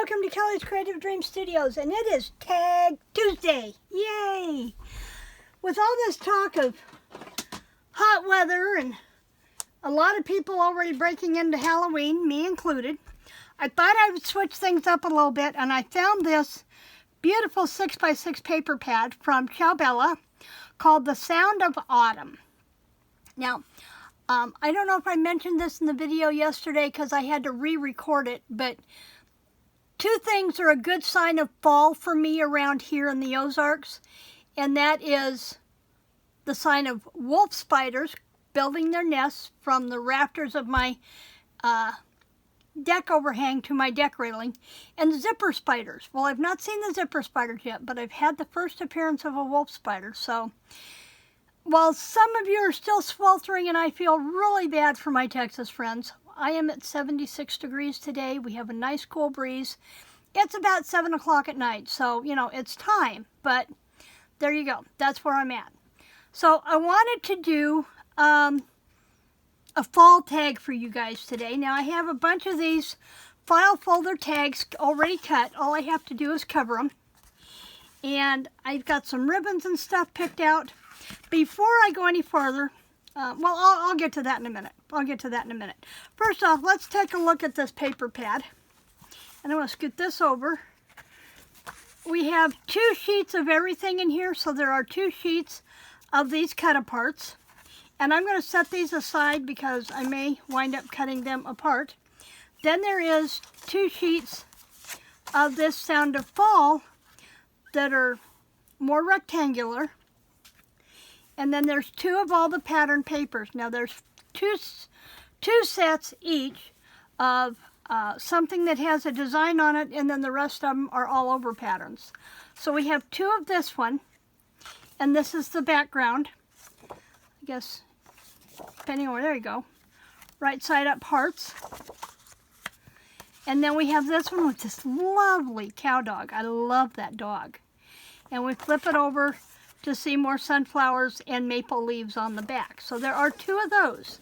welcome to Kelly's Creative Dream Studios, and it is Tag Tuesday. Yay! With all this talk of hot weather and a lot of people already breaking into Halloween, me included, I thought I would switch things up a little bit, and I found this beautiful 6x6 paper pad from Ciao called The Sound of Autumn. Now, I don't know if I mentioned this in the video yesterday because I had to re-record it, but two things are a good sign of fall for me around here in the Ozarks, and that is the sign of wolf spiders building their nests from the rafters of my deck overhang to my deck railing, and zipper spiders. Well, I've not seen the zipper spiders yet, but I've had the first appearance of a wolf spider, so while some of you are still sweltering and I feel really bad for my Texas friends, I am at 76 degrees today. We have a nice cool breeze. It's about 7 o'clock at night, so, you know, it's time, but there you go. That's where I'm at. So I wanted to do a fall tag for you guys today. Now, I have a bunch of these file folder tags already cut. All I have to do is cover them. And I've got some ribbons and stuff picked out. Before I go any farther, I'll get to that in a minute. First off, let's take a look at this paper pad. And I'm going to scoot this over. We have 2 sheets of everything in here, so there are 2 sheets of these cut-aparts. And I'm going to set these aside because I may wind up cutting them apart. Then there is 2 sheets of this Sound of Fall that are more rectangular. And then there's 2 of all the pattern papers. Now there's two sets each of something that has a design on it, and then the rest of them are all over patterns. So we have 2 of this one, and this is the background. I guess, depending on where, there you go. Right side up hearts. And then we have this one with this lovely cow dog. I love that dog. And we flip it over to see more sunflowers and maple leaves on the back. So there are 2 of those.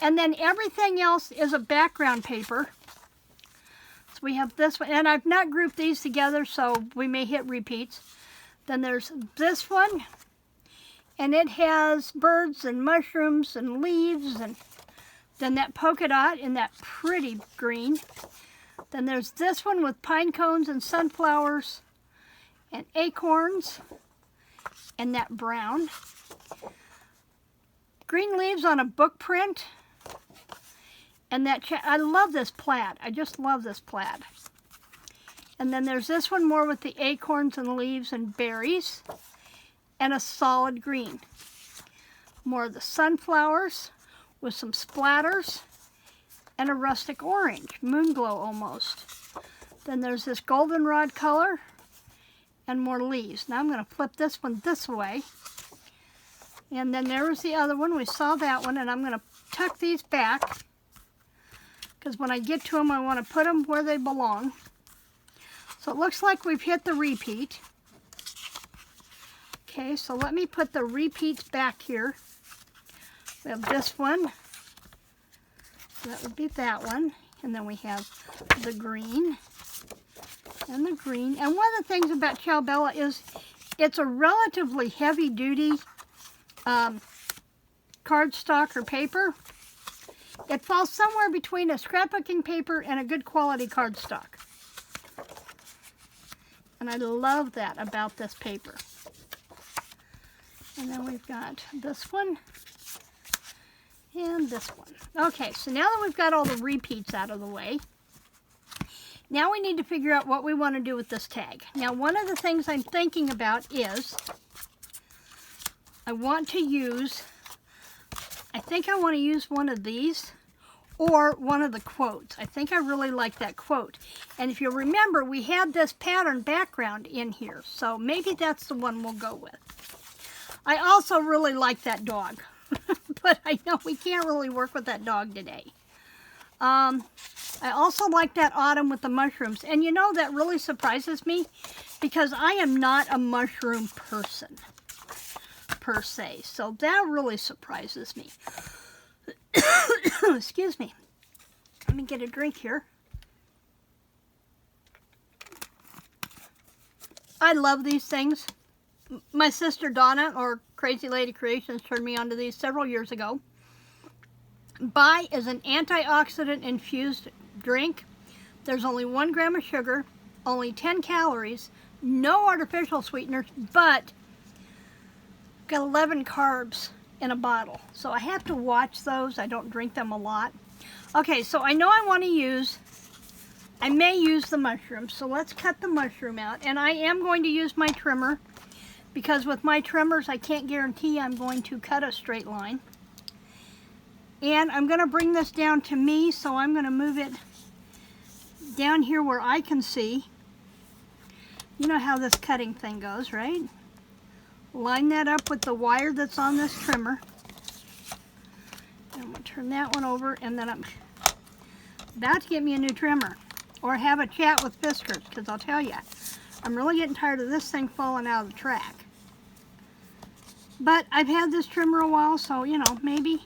And then everything else is a background paper. So we have this one, and I've not grouped these together, so we may hit repeats. Then there's this one, and it has birds and mushrooms and leaves, and then that polka dot in that pretty green. Then there's this one with pine cones and sunflowers and acorns, and that brown. Green leaves on a book print. And that, I love this plaid. I just love this plaid. And then there's this one more with the acorns and leaves and berries. And a solid green. More of the sunflowers with some splatters. And a rustic orange, moon glow almost. Then there's this goldenrod color. And more leaves. Now I'm going to flip this one this way. And then there was the other one. We saw that one, and I'm going to tuck these back because when I get to them, I want to put them where they belong. So it looks like we've hit the repeat. Okay, so let me put the repeats back here. We have this one. So that would be that one. And then we have the green. And the green. And one of the things about Ciao is it's a relatively heavy-duty cardstock or paper. It falls somewhere between a scrapbooking paper and a good quality cardstock. And I love that about this paper. And then we've got this one and this one. Okay, so now that we've got all the repeats out of the way, now we need to figure out what we want to do with this tag. Now, one of the things I'm thinking about is I think I want to use one of these or one of the quotes. I think I really like that quote. And if you remember, we had this pattern background in here, so maybe that's the one we'll go with. I also really like that dog, but I know we can't really work with that dog today. I also like that autumn with the mushrooms. And you know, that really surprises me because I am not a mushroom person per se. So that really surprises me. Excuse me. Let me get a drink here. I love these things. My sister Donna, or Crazy Lady Creations, turned me onto these several years ago. Bai is an antioxidant infused drink. There's only 1 gram of sugar, only 10 calories, no artificial sweeteners, but got 11 carbs in a bottle. So I have to watch those. I don't drink them a lot. Okay, so I know I may use the mushroom. So let's cut the mushroom out. And I am going to use my trimmer, because with my trimmers, I can't guarantee I'm going to cut a straight line. And I'm going to bring this down to me, so I'm going to move it down here where I can see. You know how this cutting thing goes, right? Line that up with the wire that's on this trimmer. And I'm going to turn that one over, and then I'm about to get me a new trimmer. Or have a chat with Fiskars, because I'll tell you, I'm really getting tired of this thing falling out of the track. But I've had this trimmer a while, so, you know, maybe,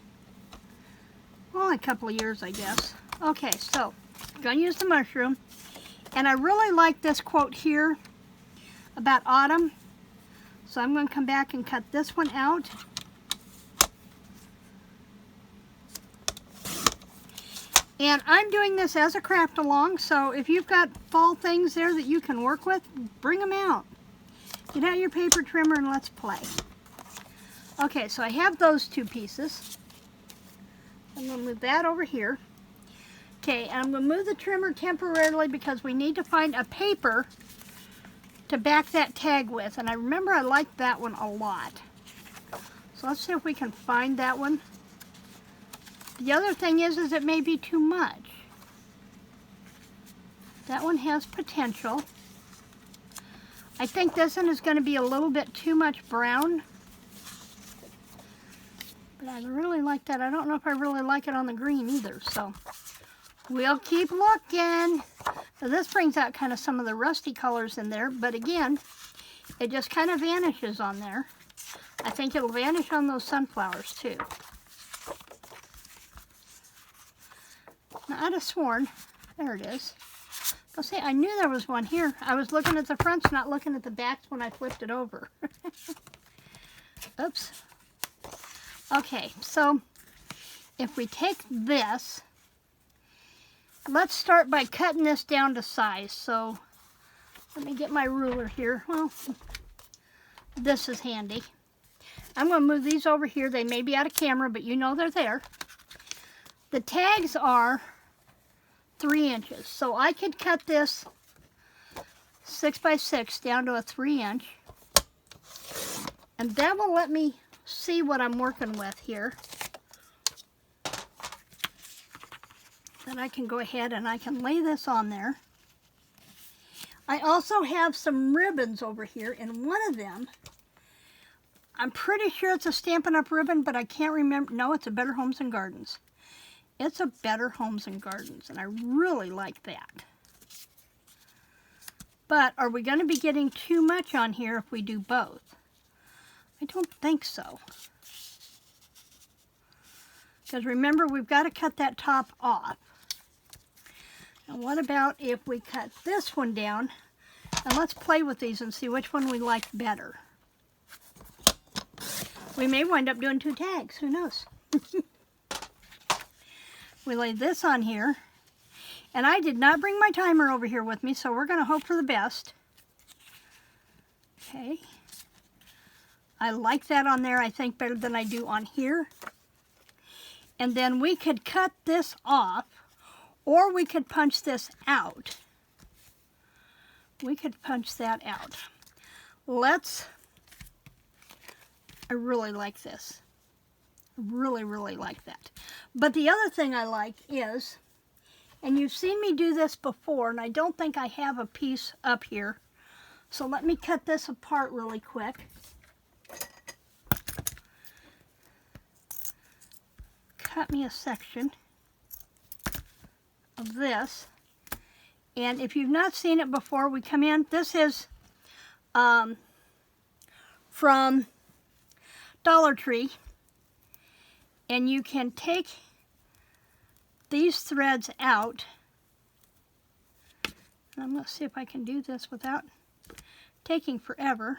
well, a couple of years, I guess. Okay, so, I'm going to use the mushroom. And I really like this quote here about autumn. So I'm going to come back and cut this one out. And I'm doing this as a craft along, so if you've got fall things there that you can work with, bring them out. Get out your paper trimmer and let's play. Okay, so I have those 2 pieces. I'm going to move that over here. Okay, and I'm going to move the trimmer temporarily because we need to find a paper to back that tag with. And I remember I liked that one a lot. So let's see if we can find that one. The other thing is it may be too much. That one has potential. I think this one is going to be a little bit too much brown. But I really like that. I don't know if I really like it on the green either, so we'll keep looking. So this brings out kind of some of the rusty colors in there, but again, it just kind of vanishes on there. I think it'll vanish on those sunflowers too. Now, I'd have sworn, there it is. I'll say, I knew there was one here. I was looking at the fronts, not looking at the backs when I flipped it over. Oops. Okay, so if we take this, let's start by cutting this down to size. So let me get my ruler here. Well, this is handy. I'm going to move these over here. They may be out of camera, but you know they're there. The tags are 3 inches. So I could cut this 6 by 6 down to a 3-inch. And that will let me see what I'm working with here. Then I can go ahead and I can lay this on there. I also have some ribbons over here, and one of them, I'm pretty sure it's a Stampin' Up! Ribbon, but I can't remember. No, it's a Better Homes and Gardens. It's a Better Homes and Gardens, and I really like that. But are we going to be getting too much on here if we do both? I don't think so. Because remember, we've got to cut that top off. And what about if we cut this one down? And let's play with these and see which one we like better. We may wind up doing 2 tags. Who knows? We lay this on here. And I did not bring my timer over here with me, so we're going to hope for the best. Okay. I like that on there, I think, better than I do on here. And then we could cut this off, or we could punch this out. We could punch that out. I really like this. Really, really like that. But the other thing I like is, and you've seen me do this before, and I don't think I have a piece up here. So let me cut this apart really quick. Cut me a section of this. And if you've not seen it before, we come in. This is from Dollar Tree. And you can take these threads out. And I'm going to see if I can do this without taking forever.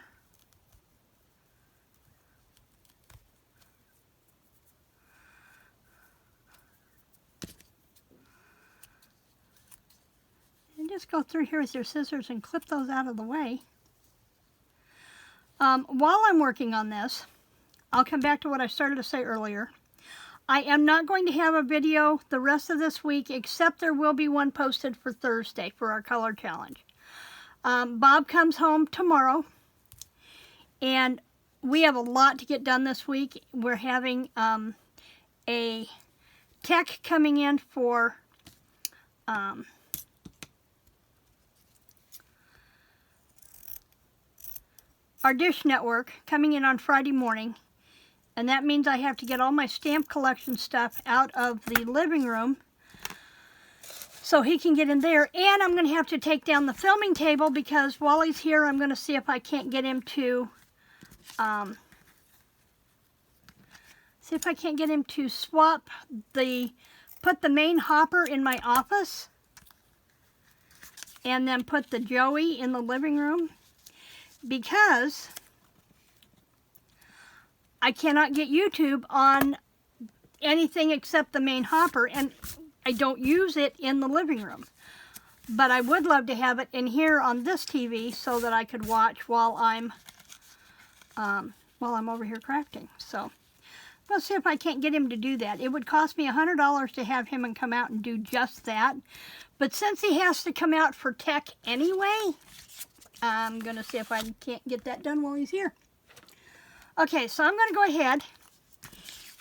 And just go through here with your scissors and clip those out of the way. While I'm working on this, I'll come back to what I started to say earlier. I am not going to have a video the rest of this week, except there will be one posted for Thursday for our color challenge. Bob comes home tomorrow, and we have a lot to get done this week. We're having a tech coming in for our Dish Network coming in on Friday morning, and that means I have to get all my stamp collection stuff out of the living room so he can get in there. And I'm going to have to take down the filming table because while he's here, I'm going to see if I can't get him to swap put the main hopper in my office and then put the Joey in the living room, because I cannot get YouTube on anything except the main hopper, and I don't use it in the living room. But I would love to have it in here on this TV so that I could watch while I'm over here crafting. So let's see if I can't get him to do that. It would cost me $100 to have him and come out and do just that. But since he has to come out for tech anyway, I'm going to see if I can't get that done while he's here. Okay, so I'm going to go ahead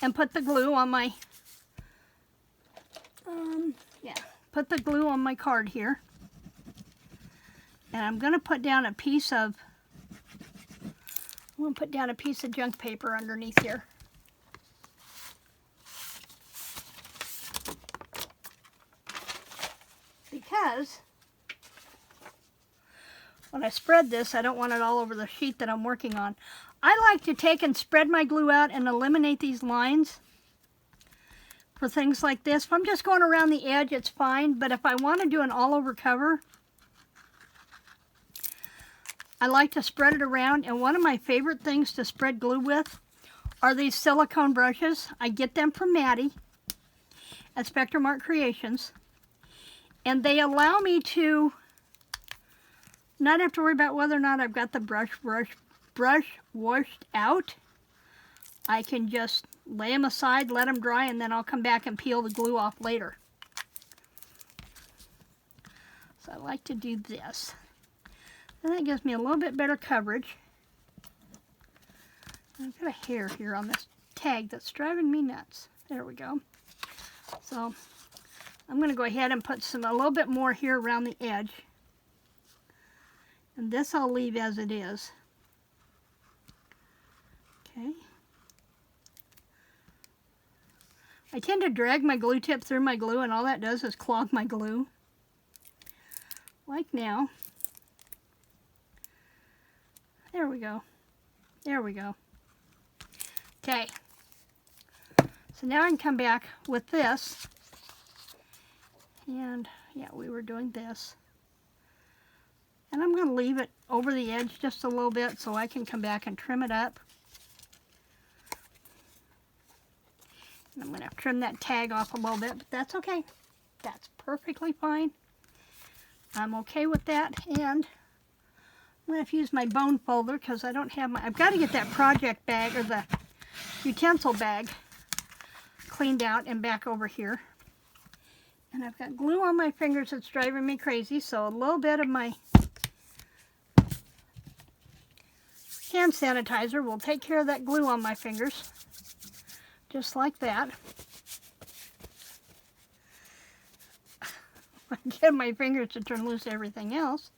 and put the glue on my, put the glue on my card here. And I'm going to put down a piece of, junk paper underneath here. Because when I spread this, I don't want it all over the sheet that I'm working on. I like to take and spread my glue out and eliminate these lines for things like this. If I'm just going around the edge, it's fine. But if I want to do an all-over cover, I like to spread it around. And one of my favorite things to spread glue with are these silicone brushes. I get them from Maddie at Spectrum Art Creations. And they allow me to not have to worry about whether or not I've got the brush washed out. I can just lay them aside, let them dry, and then I'll come back and peel the glue off later. So I like to do this. And that gives me a little bit better coverage. I've got a hair here on this tag that's driving me nuts. There we go. So I'm going to go ahead and put a little bit more here around the edge. And this I'll leave as it is. Okay. I tend to drag my glue tip through my glue, and all that does is clog my glue. Like now. There we go. There we go. Okay. So now I can come back with this. And yeah, we were doing this. And I'm going to leave it over the edge just a little bit so I can come back and trim it up. And I'm going to have to trim that tag off a little bit, but that's okay. That's perfectly fine. I'm okay with that. And I'm going to have to use my bone folder because I don't have my... I've got to get that project bag or the utensil bag cleaned out and back over here. And I've got glue on my fingers that's driving me crazy, so a little bit of my hand sanitizer will take care of that glue on my fingers. Just like that. I get my fingers to turn loose everything else.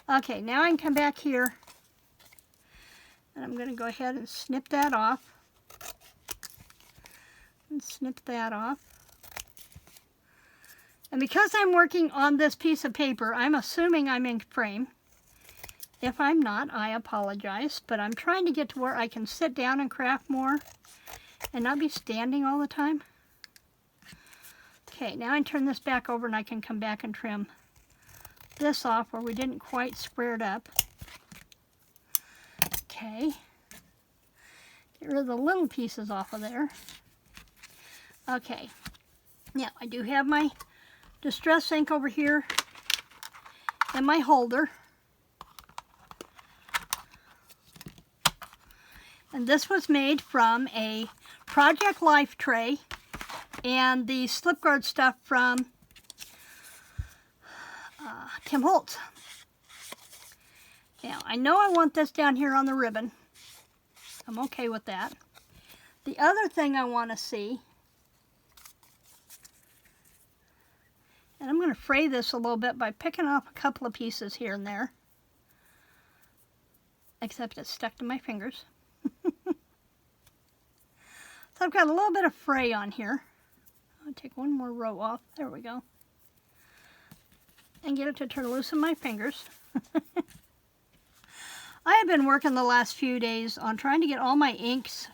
Okay, now I can come back here. And I'm going to go ahead and snip that off. And snip that off. And because I'm working on this piece of paper, I'm assuming I'm in frame. If I'm not, I apologize, but I'm trying to get to where I can sit down and craft more and not be standing all the time. Okay, now I turn this back over and I can come back and trim this off where we didn't quite square it up. Okay. Get rid of the little pieces off of there. Okay. Now, I do have my Distress ink over here and my holder. And this was made from a Project Life tray and the slip guard stuff from Tim Holtz. Now, I know I want this down here on the ribbon. I'm okay with that. The other thing I want to see, and I'm going to fray this a little bit by picking off a couple of pieces here and there, except it's stuck to my fingers. So I've got a little bit of fray on here. I'll take one more row off. There we go. And get it to turn loose in my fingers. I have been working the last few days on trying to get all my inks,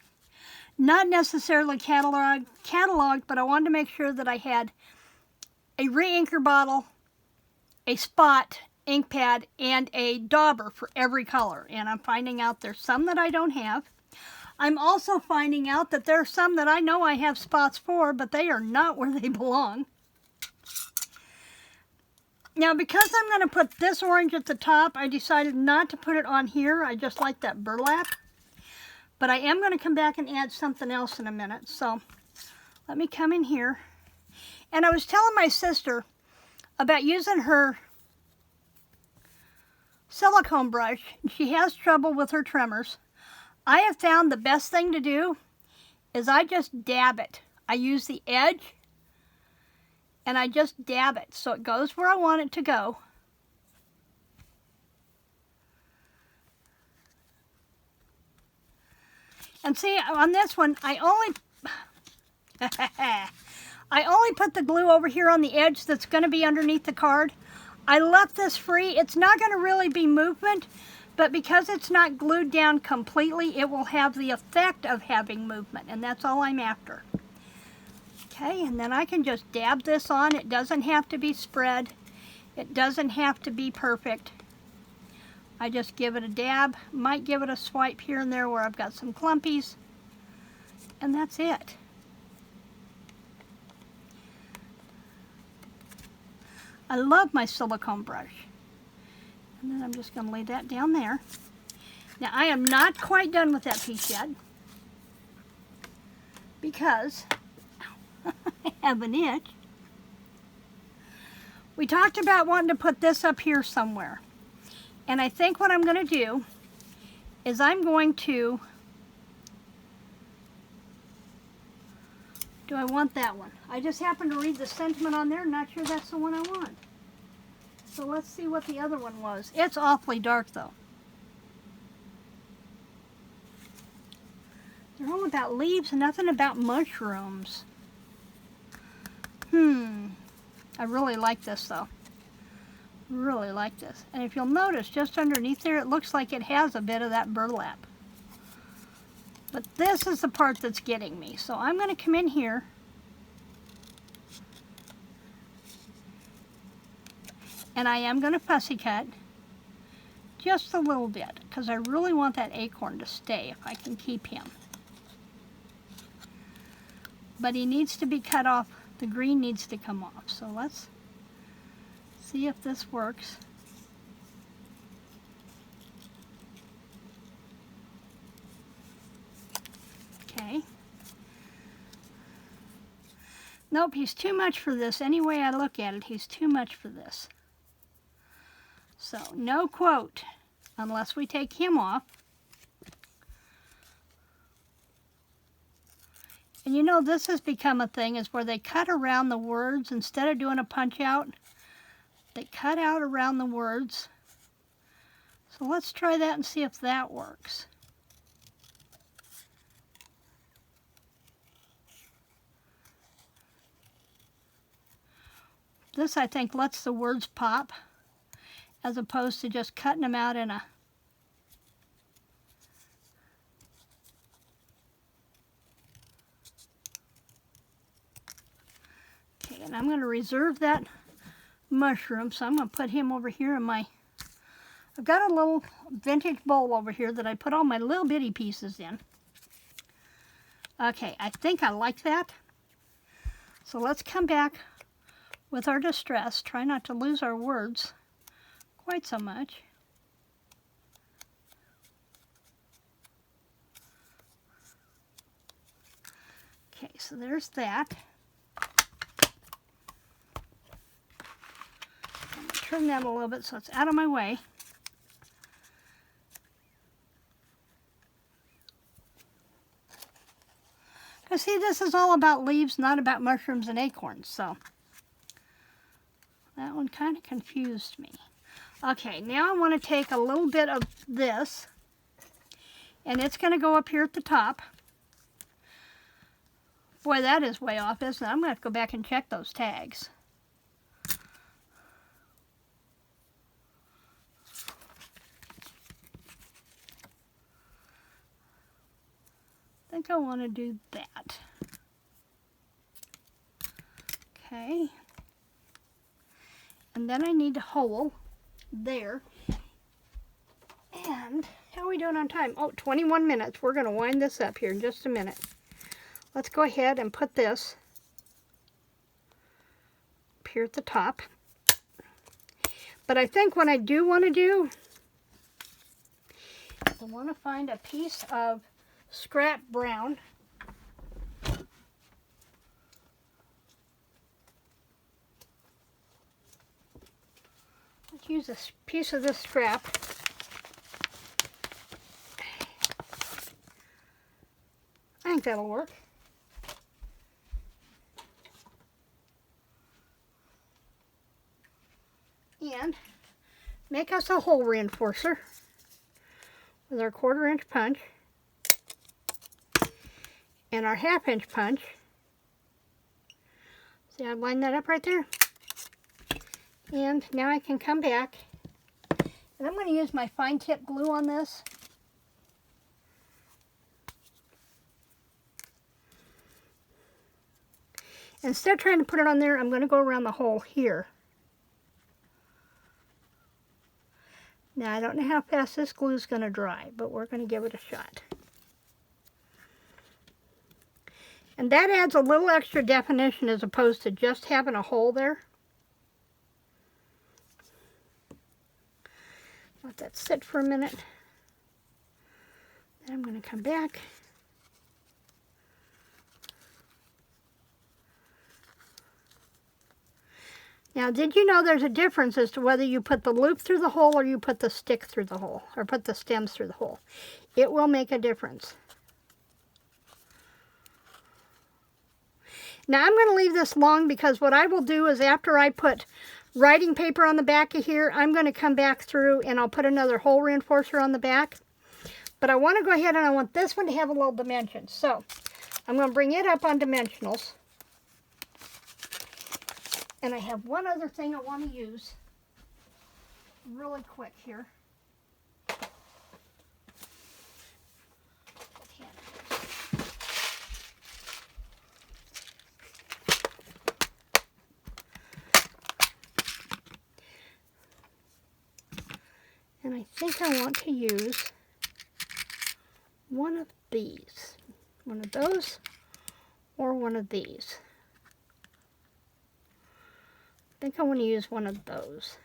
not necessarily cataloged, but I wanted to make sure that I had a re-inker bottle, a spot ink pad, and a dauber for every color. And I'm finding out there's some that I don't have. I'm also finding out that there are some that I know I have spots for, but they are not where they belong. Now, because I'm going to put this orange at the top, I decided not to put it on here. I just like that burlap. But I am going to come back and add something else in a minute. So let me come in here. And I was telling my sister about using her silicone brush. She has trouble with her tremors. I have found the best thing to do is I just dab it. I use the edge and I just dab it so it goes where I want it to go. And see, on this one, I only put the glue over here on the edge that's going to be underneath the card. I left this free. It's not going to really be movement, but because it's not glued down completely, it will have the effect of having movement, and that's all I'm after. Okay, and then I can just dab this on. It doesn't have to be spread. It doesn't have to be perfect. I just give it a dab, might give it a swipe here and there where I've got some clumpies, and that's it. I love my silicone brush. And then I'm just going to lay that down there. Now, I am not quite done with that piece yet, because I have an itch. We talked about wanting to put this up here somewhere. And I think what I'm going to do is I'm going to, do I want that one? I just happened to read the sentiment on there. Not sure that's the one I want. So let's see what the other one was. It's awfully dark though. They're all about leaves and nothing about mushrooms. I really like this though. Really like this. And if you'll notice, just underneath there, it looks like it has a bit of that burlap. But this is the part that's getting me. So I'm going to come in here. And I am going to fussy cut just a little bit, because I really want that acorn to stay if I can keep him. But he needs to be cut off. The green needs to come off. So let's see if this works. Okay. Nope, he's too much for this. Any way I look at it, he's too much for this. So, no quote, unless we take him off. And you know, this has become a thing, is where they cut around the words instead of doing a punch out. They cut out around the words. So let's try that and see if that works. This, I think, lets the words pop, as opposed to just cutting them out in a... Okay, and I'm going to reserve that mushroom, so I'm going to put him over here in my I've got a little vintage bowl over here that I put all my little bitty pieces in. Okay, I think I like that. So let's come back with our distress. Try not to lose our words quite so much. Okay, so there's that. I'm going to turn that a little bit so it's out of my way. Because see, this is all about leaves, not about mushrooms and acorns, so that one kind of confused me. Okay, now I want to take a little bit of this, and it's going to go up here at the top. Boy, that is way off, isn't it? I'm going to have to go back and check those tags. I think I want to do that. Okay. And then I need a hole there. And how are we doing on time? Oh, 21 minutes. We're going to wind this up here in just a minute. Let's go ahead and put this up here at the top. But I think what I do want to do, I want to find a piece of scrap brown. Let's use a piece of this scrap. I think that'll work. And make us a hole reinforcer with our 1/4 inch punch and our 1/2 inch punch. See, I've lined that up right there. And now I can come back, and I'm going to use my fine tip glue on this. Instead of trying to put it on there, I'm going to go around the hole here. Now, I don't know how fast this glue is going to dry, but we're going to give it a shot. And that adds a little extra definition as opposed to just having a hole there. Let that sit for a minute. Then I'm going to come back. Now, did you know there's a difference as to whether you put the loop through the hole or you put the stick through the hole, or put the stems through the hole? It will make a difference. Now, I'm going to leave this long because what I will do is after I put writing paper on the back of here, I'm going to come back through and I'll put another hole reinforcer on the back. But I want to go ahead and I want this one to have a little dimension. So, I'm going to bring it up on dimensionals. And I have one other thing I want to use really quick here. And I think I want to use one of these. One of those or one of these. I think I want to use one of those.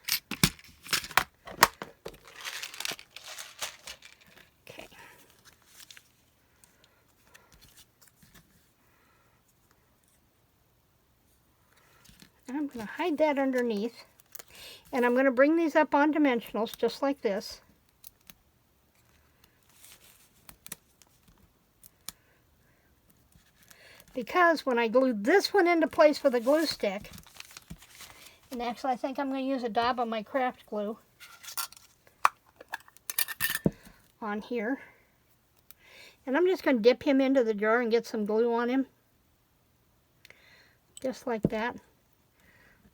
Okay. I'm going to hide that underneath. And I'm going to bring these up on dimensionals just like this. Because when I glued this one into place with a glue stick, and actually I think I'm going to use a dab of my craft glue on here. And I'm just going to dip him into the jar and get some glue on him. Just like that.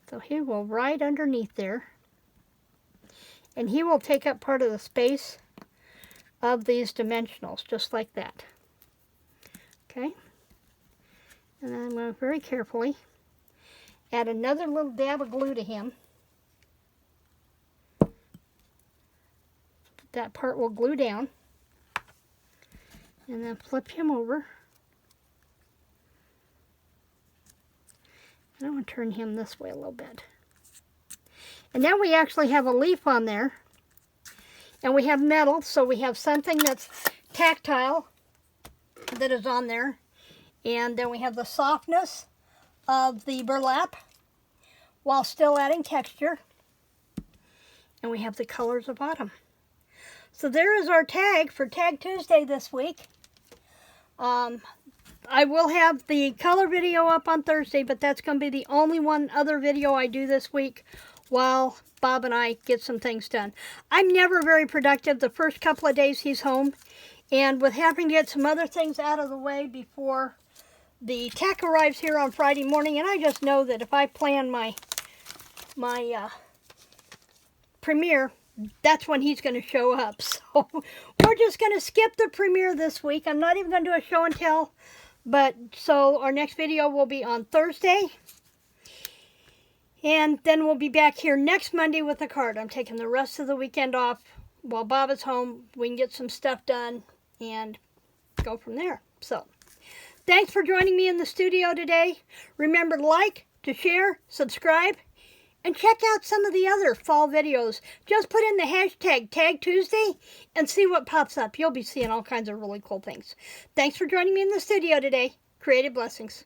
So he will right underneath there. And he will take up part of the space of these dimensionals, just like that. Okay? And then I'm going to very carefully add another little dab of glue to him. that part will glue down. And then flip him over. I'm going to turn him this way a little bit. And now we actually have a leaf on there. And we have metal, so we have something that's tactile that is on there. And then we have the softness of the burlap while still adding texture. And we have the colors of autumn. So there is our tag for Tag Tuesday this week. I will have the color video up on Thursday, but that's going to be the only one other video I do this week while Bob and I get some things done. I'm never very productive the first couple of days he's home, and with having to get some other things out of the way before the tech arrives here on Friday morning, and I just know that if I plan my premiere, that's when he's going to show up. So we're just going to skip the premiere this week. I'm not even going to do a show and tell, but so our next video will be on Thursday. And then we'll be back here next Monday with a card. I'm taking the rest of the weekend off while Bob is home. We can get some stuff done and go from there. So thanks for joining me in the studio today. Remember to like, to share, subscribe, and check out some of the other fall videos. Just put in the hashtag Tag Tuesday and see what pops up. You'll be seeing all kinds of really cool things. Thanks for joining me in the studio today. Creative blessings.